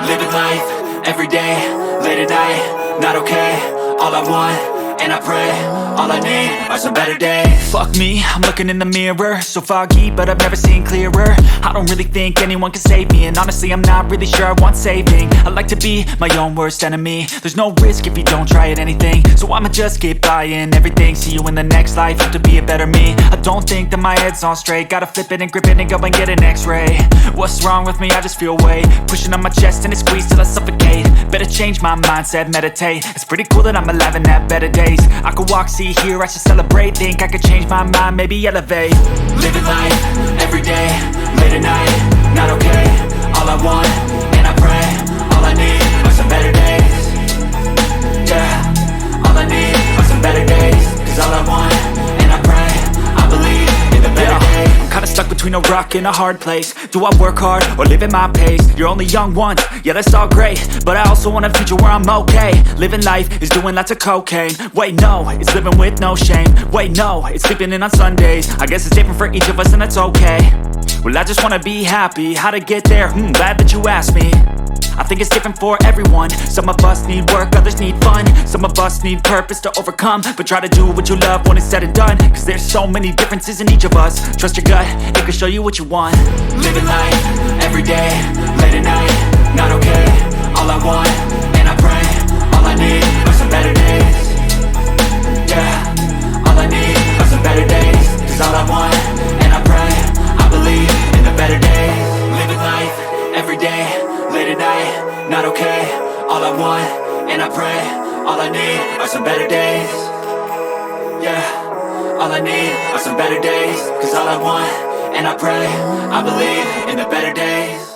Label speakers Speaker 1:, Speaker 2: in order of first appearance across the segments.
Speaker 1: Living life, everyday, late at night, not okay. All I want, and I pray, all I need are some better days. Fuck me, I'm looking in the mirror, so foggy, but I've never seen clearer. I don't really think anyone can save me, and honestly I'm not really sure I want saving. I like to be my own worst enemy. There's no risk if you don't try at anything, so I'ma just keep buying everything. See you in the next life, have to be a better me. I don't think that my head's on straight, gotta flip it and grip it and go and get an x-ray. What's wrong with me? I just feel weight pushing on my chest and it squeezes till I suffocate. Better change my mindset, meditate. It's pretty cool that I'm alive and have better days. I could walk, see, hear, I should celebrate. Think I could change my mind, maybe elevate. Living life, everyday, late at night, not okay. All I want, and I pray, all I need are some better days. Yeah, all I need are some better days. Cause all I want, and I pray, I believe in the better days. I'm kinda stuck between a rock and a hard place. Do I work hard or live at my pace? You're only young once, yeah that's all great, but I also want a future where I'm okay. Living life is doing lots of cocaine. Wait no, it's living with no shame. Wait no, it's sleeping in on Sundays. I guess it's different for each of us and that's okay. Well I just wanna be happy, how to get there? Glad that you asked me. I think it's different for everyone. Some of us need work, others need fun. Some of us need purpose to overcome. But try to do what you love when it's said and done. Cause there's so many differences in each of us. Trust your gut, it can show you what you want. Living life, everyday, late at night, not okay. All I want, and I pray, all I need are some better days. Yeah, all I need are some better days. Cause all I want, and I pray, I believe in the better days. Living life, everyday, late at night, not okay. All I want, and I pray, all I need are some better days. Yeah, all I need are some better days. Cause all I want, and I pray, I believe in the better days.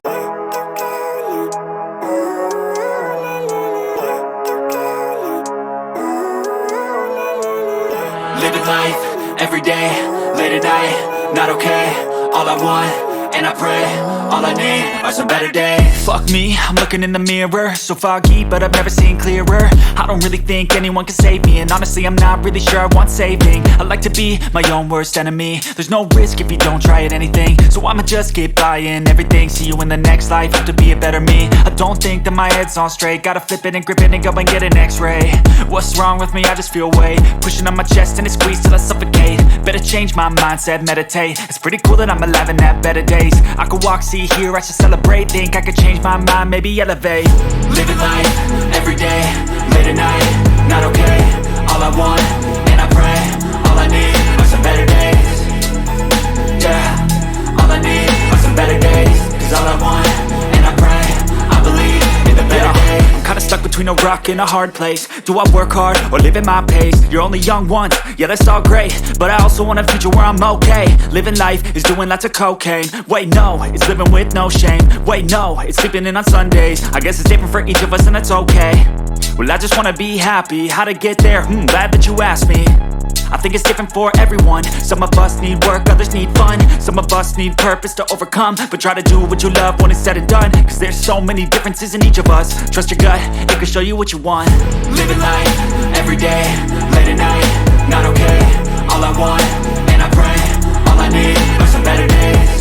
Speaker 1: Living life, everyday, late at night, not okay. All I want, and I pray, all I need are some better days. Fuck me, I'm looking in the mirror, so foggy, but I've never seen clearer. I don't really think anyone can save me, and honestly I'm not really sure I want saving. I like to be my own worst enemy. There's no risk if you don't try at anything, so I'ma just keep buying everything. See you in the next life, have to be a better me. I don't think that my head's on straight, gotta flip it and grip it and go and get an x-ray. What's wrong with me? I just feel weight pushing on my chest and it squeezes till I suffocate. Better change my mindset, meditate. It's pretty cool that I'm alive and have better days. I could walk, see, hear, I should celebrate. Think I could change my mind, maybe elevate. Living life, everyday, late at night, not okay. All I want, and I pray, all I need are some better days. Yeah, all I need are some better days. Cause all I want, and I pray, I believe in the better days. I'm kinda stuck between a rock and a hard place. Do I work hard or live at my pace? You're only young once, yeah that's all great, but I also want a future where I'm okay. Living life is doing lots of cocaine. Wait no, it's living with no shame. Wait no, it's sleeping in on Sundays. I guess it's different for each of us and that's okay. Well I just wanna be happy, how to get there? Glad that you asked me. I think it's different for everyone. Some of us need work, others need fun. Some of us need purpose to overcome. But try to do what you love when it's said and done. Cause there's so many differences in each of us. Trust your gut, it can show you what you want. Living life, everyday, late at night, not okay. All I want, and I pray, all I need are some better days.